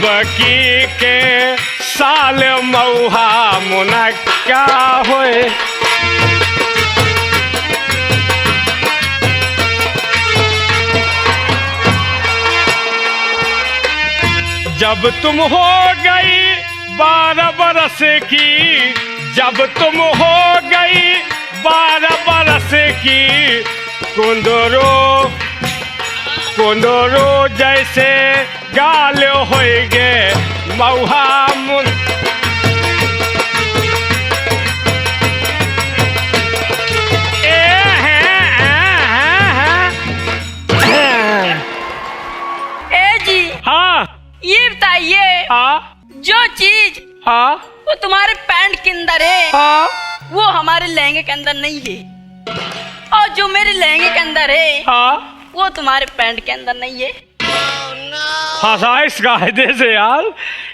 बकी के साल मऊहा मुना क्या होए। जब तुम हो गई 12 बरस की, जब तुम हो गई 12 बरस की, कुंदरो कुंदरो जैसे गाल होएगे मऊहा मुन। ये बताइए, जो चीज वो तुम्हारे पैंट के अंदर है वो हमारे लहंगे के अंदर नहीं है, और जो मेरे लहंगे के अंदर है वो तुम्हारे पैंट के अंदर नहीं है। इस कायदे से यार,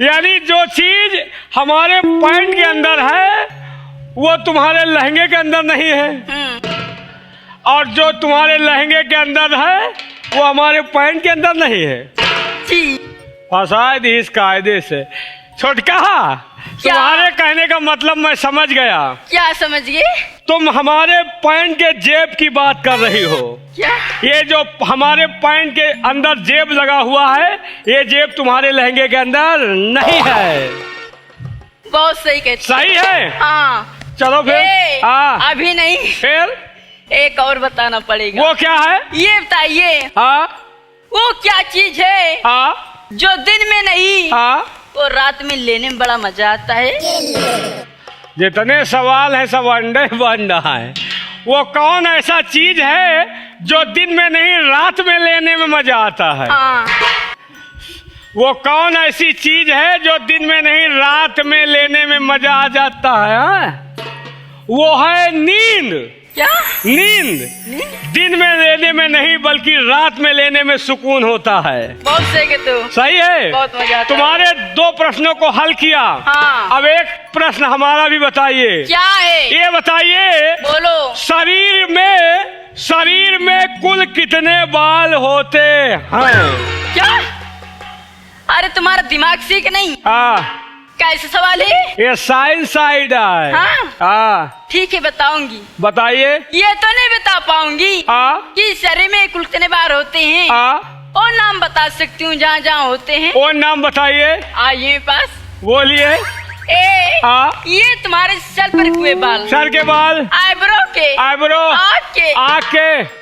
यानी जो चीज हमारे पैंट के अंदर है वो तुम्हारे लहंगे के अंदर नहीं है, और जो तुम्हारे लहंगे के अंदर है वो हमारे पैंट के अंदर नहीं है। इस कायदे से। छोटका, तुम्हारे कहने का मतलब मैं समझ गया। क्या समझ गए? तुम हमारे पैंट के जेब की बात कर रही हो। क्या? ये जो हमारे पैंट के अंदर जेब लगा हुआ है, ये जेब तुम्हारे लहंगे के अंदर नहीं है। बहुत सही कहते। सही है? हाँ। चलो फिर। अभी नहीं, फिर एक और बताना पड़ेगा। वो क्या है? ये बताइए, वो क्या चीज है जो दिन में नहीं वो रात में लेने में बड़ा मजा आता है। जितने सवाल है सब अंडे बन रहा है। वो कौन ऐसा चीज है जो दिन में नहीं रात में लेने में मजा आता है? वो कौन ऐसी चीज है जो दिन में नहीं रात में लेने में मजा आ जाता है? वो है नींद। क्या? नींद। दिन में लेने में नहीं बल्कि रात में लेने में सुकून होता है। बहुत सही कहते हो। सही है? बहुत मजा आता है। तुम्हारे 2 प्रश्नों को हल किया। अब एक प्रश्न हमारा भी बताइए। क्या है? ये बताइए, बोलो। शरीर में कुल कितने बाल होते हैं? क्या? अरे तुम्हारा दिमाग सीख नहीं? कैसे सवाल है? ये साइंस साइड है। ठीक है, बताऊंगी। बताइए। ये तो नहीं बता पाऊंगी कि शरीर में कुल कितने बाल होते हैं। और नाम बता सकती हूँ जहाँ जहाँ होते हैं। और नाम बताइए। आइए मेरे पास। बोलिए। ये तुम्हारे सर पर हुए बाल। सर के बाल। आईब्रो के। आईब्रो। आँख के।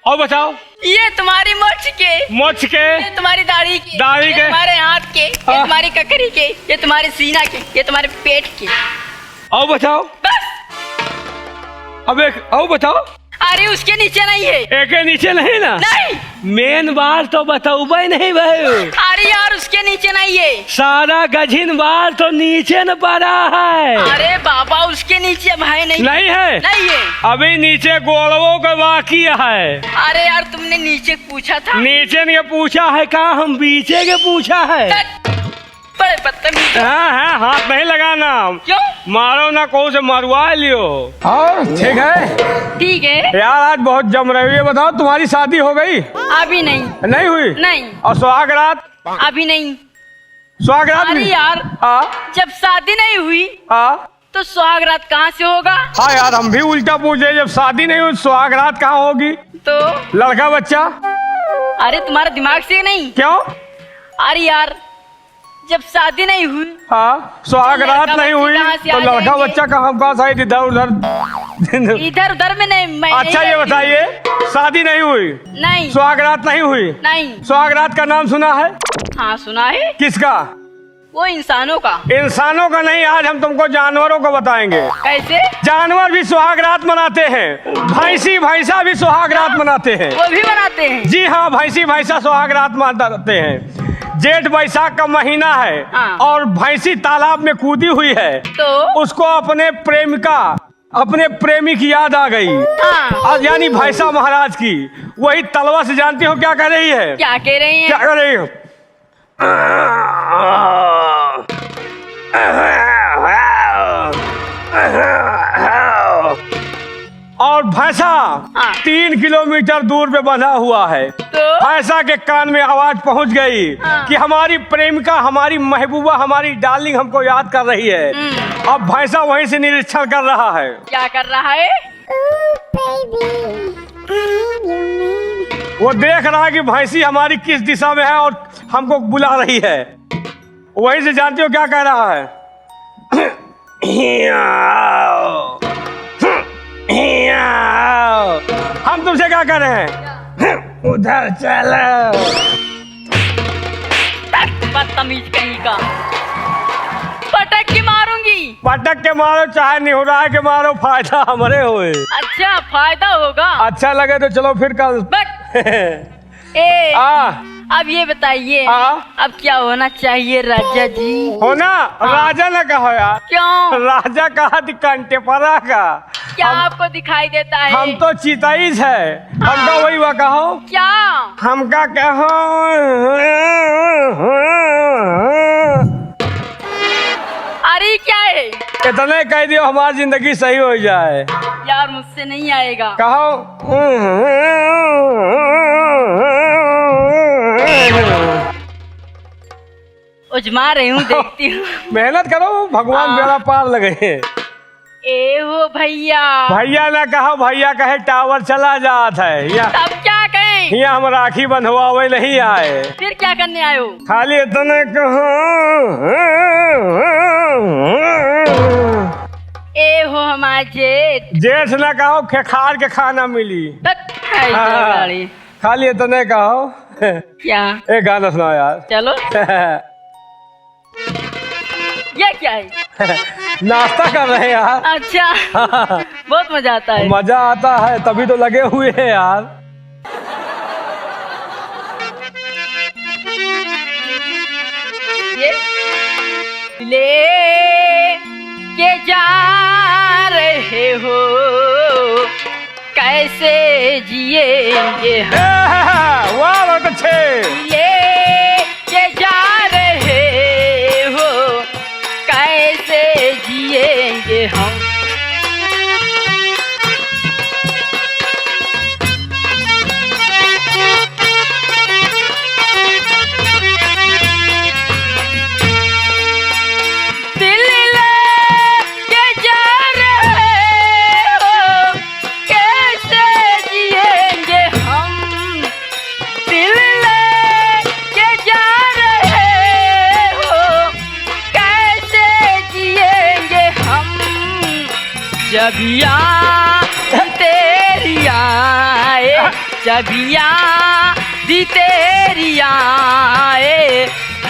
और बताओ। ये तुम्हारी मोछ के। ये तुम्हारी दाढ़ी के। ये तुम्हारे हाथ के। ये तुम्हारी ककरी के। ये तुम्हारे सीना के। ये तुम्हारे पेट के। और बताओ। बस। अब एक और बताओ। अरे उसके नीचे नहीं है। एक के नीचे नहीं ना? नहीं। मेन बाल तो बताओ भाई नहीं भाई। अरे यार उसके नीचे नहीं है। सारा गझिन बाल तो नीचे न पड़ा है। अरे बाबा उसके नीचे भाई नहीं है। नहीं है। अभी नीचे गोलवों का बाकी है। अरे यार तुमने नीचे पूछा था। नीचे ने पूछा है का, हम पीछे के पूछा है। बड़े बदतमीज। हाथ नहीं लगाना। क्यों? मारो ना को से मरवा लियो। और ठीक है। ठीक है यार, आज बहुत जम रही है। बताओ तुम्हारी शादी हो गई? अभी नहीं। नहीं हुई? नहीं। और सुहागरात? अभी नहीं। सुहागरात? अरे यार जब शादी नहीं हुई तो सुहागरात कहाँ से होगा? यार हम भी उल्टा पूछे, जब शादी नहीं हुई सुहागरात कहाँ होगी? तो लड़का बच्चा। अरे तुम्हारा दिमाग से नहीं। क्यों? अरे यार जब शादी नहीं हुई सुहागरात नहीं हुई तो लड़का बच्चा कहाँ शायद इधर उधर में नहीं। अच्छा ये बताइए, शादी नहीं हुई? नहीं। सुहागरात नहीं हुई? नहीं। सुहागरात का नाम सुना है? हाँ सुना है। किसका? वो इंसानों का। इंसानों का नहीं, आज हम तुमको जानवरों को बताएंगे। कैसे? जानवर भी सुहागरात मनाते हैं। भैंसा भी सुहागरात मनाते हैं। वो भी मनाते हैं? जी हाँ, भैंसा सुहागरात मनाते हैं। जेठ बैसाख का महीना है और भैंसी तालाब में कूदी हुई है तो उसको अपने प्रेमी की याद आ गई। और यानी भैंसा महाराज की। वही तलवा से जानती हो क्या कह रही है? क्या कह रही है? क्या कह रही है? और भैंसा हाँ। 3 किलोमीटर दूर पे बंधा हुआ है। तो भैंसा के कान में आवाज पहुंच गई हाँ। कि हमारी प्रेमिका, हमारी महबूबा, हमारी डार्लिंग हमको याद कर रही है। अब भैंसा वहीं से निरीक्षण कर रहा है। क्या कर रहा है? वो देख रहा है कि भैंसी हमारी किस दिशा में है और हमको बुला रही है। वहीं से जानते हो क्या कह रहा है? हम तुमसे क्या कर रहे हैं? उधर चलो। बदतमीज कहीं का, पटक के मारूंगी। पटक के मारो चाहे निहुरा के मारो, फायदा हमारे होए। अच्छा, फायदा होगा। अच्छा लगे तो चलो फिर कल। ए, आ, अब ये बताइए, हाँ? अब क्या होना चाहिए राजा जी? होना राजा न कहो यार। क्यों? राजा कहा कंटे परा का। क्या आपको दिखाई देता है? हम तो चिताईज है। हमका वही हुआ कहो। क्या? हमका कहो। अरे क्या है? इतने कह दियो हमारी जिंदगी सही हो जाए। यार मुझसे नहीं आएगा। कहो। उजमा रही हूँ, देखती हूँ। मेहनत करो, भगवान बेड़ा पार लगे। ए हो भैया। भैया ना कहो, भैया कहे टावर चला जात है। तब क्या कहें? यहाँ हम राखी बंधवावे नहीं आए। फिर क्या करने आए हो? खाली इतने कहो। ए हो हमारे जेठ। जेठ ना कहो, खेखार के खाना मिली। गाड़ी। खाली इतने कहो। क्या? एक गाना सुनाओ यार। चलो। ये क्या है? नाश्ता कर रहे हैं यार। अच्छा। बहुत मजा आता है। मजा आता है तभी तो लगे हुए हैं यार। ये ले के जा रहे हो, कैसे जिएंगे हम? वाह बहुत अच्छे। ले के जा रहे हो, कैसे जिएंगे हम? दिल लेके जा रहे हो, कैसे जिएंगे हम? दिल लेके जा रहे हो, कैसे जिएंगे हम? जब याद तेरी आए, जब याद तेरी आए,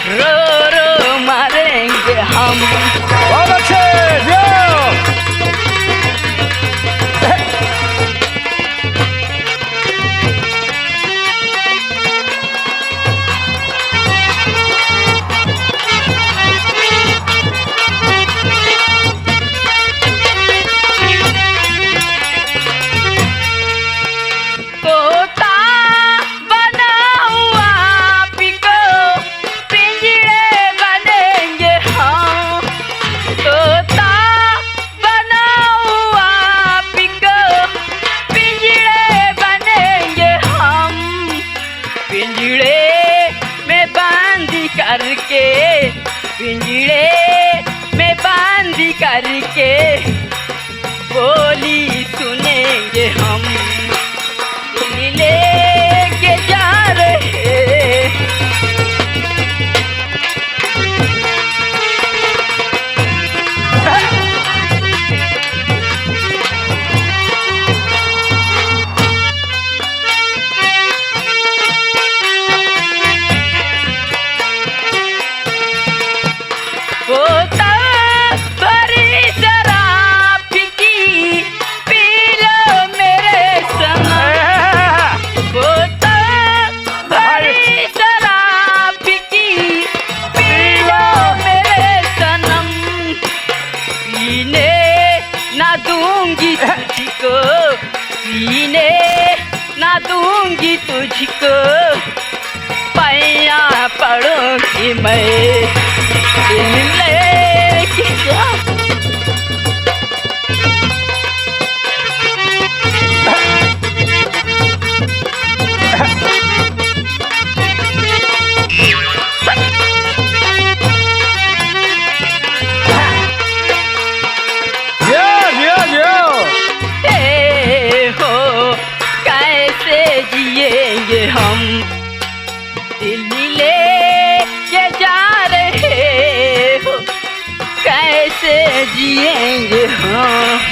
रो रो मरेंगे हम। बहुत अच्छे। तोता बना हुआ पिको, पिंजरे बनेंगे हम। तोता बना हुआ पिको, पिंजरे बनेंगे हम। पिंजरे में बंद करके, पिंजरे में बंद करके, बोली सुनेंगे हम। लेके जा रहे। बोतल भरी शराब की, पी लो मेरे संग। बोतल भरी शराब की, पी लो मेरे सनम। पीने ना दूंगी तुझको, पीने ना दूंगी तुझको, पैया पड़ूंगी मैं। दिल लेके जा। हम, दिल्ली ले के जा रहे हो, कैसे जिएंगे हम।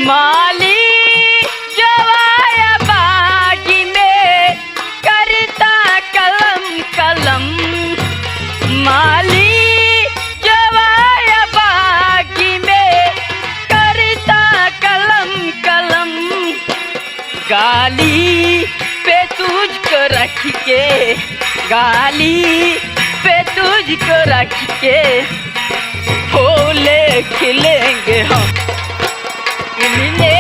माली जवाया बागी में करता कलम कलम, माली जवाया बागी में करता कलम कलम, गाली पे तुझको रख के, गाली पे तुझको रख के फूले खिलेंगे हम, मिले